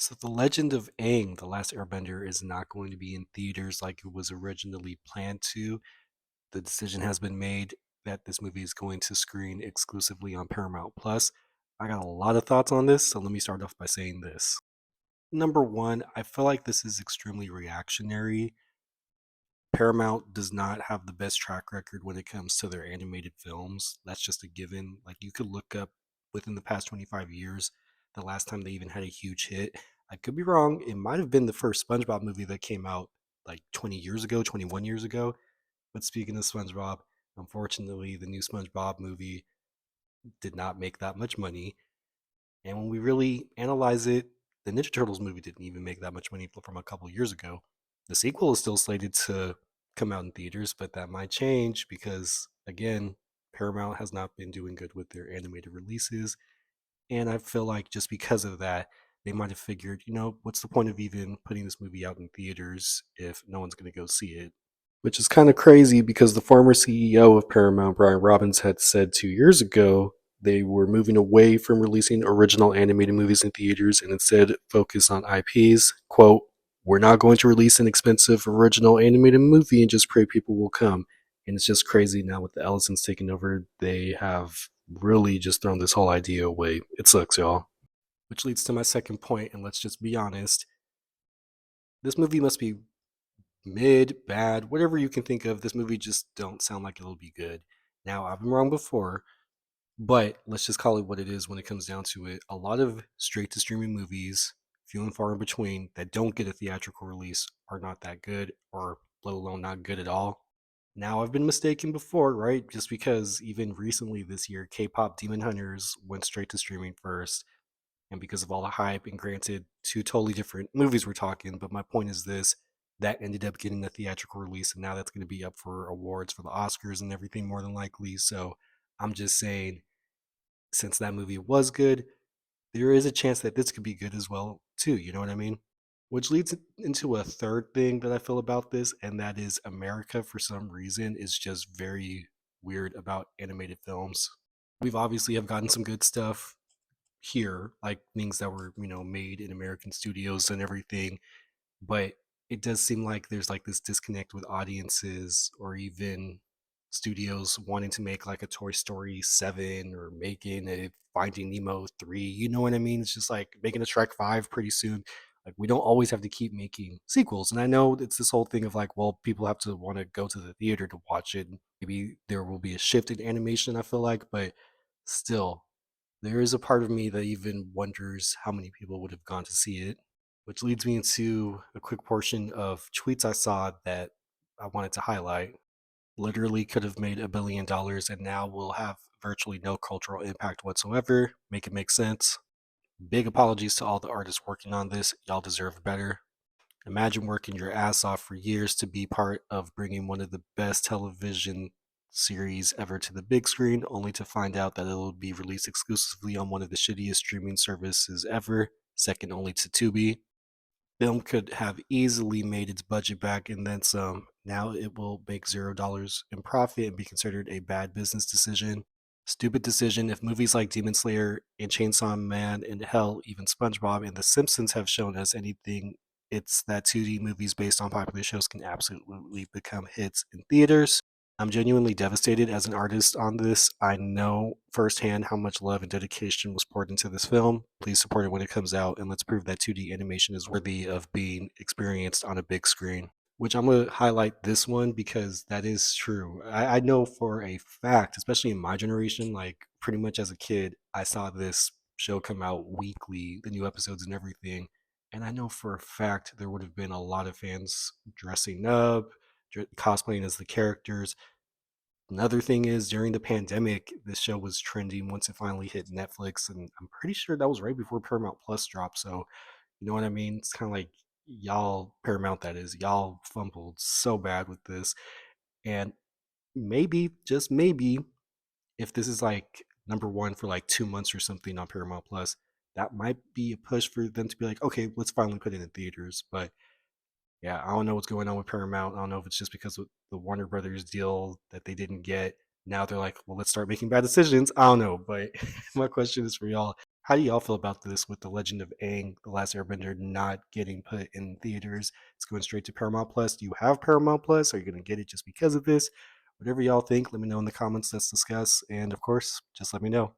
So, The Legend of Aang, The Last Airbender, is not going to be in theaters like it was originally planned to. The decision has been made that this movie is going to screen exclusively on Paramount Plus. I got a lot of thoughts on this, so let me start off by saying this. Number one, I feel like this is extremely reactionary. Paramount does not have the best track record when it comes to their animated films. That's just a given. Like, you could look up within the past 25 years the last time they even had a huge hit. I could be wrong. It might have been the first SpongeBob movie that came out like 20 years ago, 21 years ago. But speaking of SpongeBob, unfortunately, the new SpongeBob movie did not make that much money. And when we really analyze it, the Ninja Turtles movie didn't even make that much money from a couple years ago. The sequel is still slated to come out in theaters, but that might change because, again, Paramount has not been doing good with their animated releases. And I feel like just because of that, they might have figured, what's the point of even putting this movie out in theaters if no one's going to go see it? Which is kind of crazy because the former CEO of Paramount, Brian Robbins, had said 2 years ago they were moving away from releasing original animated movies in theaters and instead focus on IPs. Quote, we're not going to release an expensive original animated movie and just pray people will come. And it's just crazy now with the Ellisons taking over, they have really just thrown this whole idea away. It sucks, y'all. Which leads to my second point, and let's just be honest. This movie must be mid, bad, whatever you can think of. This movie just don't sound like it'll be good. Now, I've been wrong before, but let's just call it what it is when it comes down to it. A lot of straight to streaming movies, few and far in between, that don't get a theatrical release are not that good, or let alone not good at all. Now, I've been mistaken before, right? Just because even recently this year, K pop Demon Hunters went straight to streaming first, and because of all the hype, and granted, two totally different movies we're talking, but my point is this: that ended up getting a theatrical release, and now that's going to be up for awards for the Oscars and everything, more than likely. So I'm just saying, since that movie was good, there is a chance that this could be good as well, too. You know what I mean? Which leads into a third thing that I feel about this, and that is America, for some reason, is just very weird about animated films. We've obviously have gotten some good stuff here, like things that were, made in American studios and everything. But it does seem like there's like this disconnect with audiences or even studios wanting to make like a Toy Story 7 or making a Finding Nemo 3. You know what I mean? It's just like making a Shrek 5 pretty soon. Like, we don't always have to keep making sequels. And I know it's this whole thing of like, well, people have to want to go to the theater to watch it. Maybe there will be a shift in animation, I feel like, but still, there is a part of me that even wonders how many people would have gone to see it, which leads me into a quick portion of tweets I saw that I wanted to highlight. Literally could have made $1 billion and now will have virtually no cultural impact whatsoever. Make it make sense. Big apologies to all the artists working on this. Y'all deserve better. Imagine working your ass off for years to be part of bringing one of the best television series ever to the big screen, only to find out that it'll be released exclusively on one of the shittiest streaming services ever, second only to Tubi. Film could have easily made its budget back and then some. Now it will make $0 in profit and be considered a bad business decision. Stupid decision. If movies like Demon Slayer and Chainsaw Man and hell, even SpongeBob and The Simpsons have shown us anything, it's that 2D movies based on popular shows can absolutely become hits in theaters. I'm genuinely devastated as an artist on this. I know firsthand how much love and dedication was poured into this film. Please support it when it comes out, and let's prove that 2D animation is worthy of being experienced on a big screen. Which I'm going to highlight this one because that is true. I know for a fact, especially in my generation, like pretty much as a kid, I saw this show come out weekly, the new episodes and everything. And I know for a fact there would have been a lot of fans dressing up, cosplaying as the characters. Another thing is, during the pandemic, this show was trending once it finally hit Netflix, and I'm pretty sure that was right before Paramount Plus dropped. So, you know what I mean? It's kind of like y'all, Paramount, that is, y'all fumbled so bad with this. And maybe, just maybe, if this is like number one for like 2 months or something on Paramount Plus, that might be a push for them to be like, okay, let's finally put it in theaters. But yeah, I don't know what's going on with Paramount. I don't know if it's just because of the Warner Brothers deal that they didn't get. Now they're like, well, let's start making bad decisions. I don't know, but my question is for y'all. How do y'all feel about this with The Legend of Aang, The Last Airbender not getting put in theaters? It's going straight to Paramount Plus. Do you have Paramount Plus? Are you going to get it just because of this? Whatever y'all think, let me know in the comments. Let's discuss. And of course, just let me know.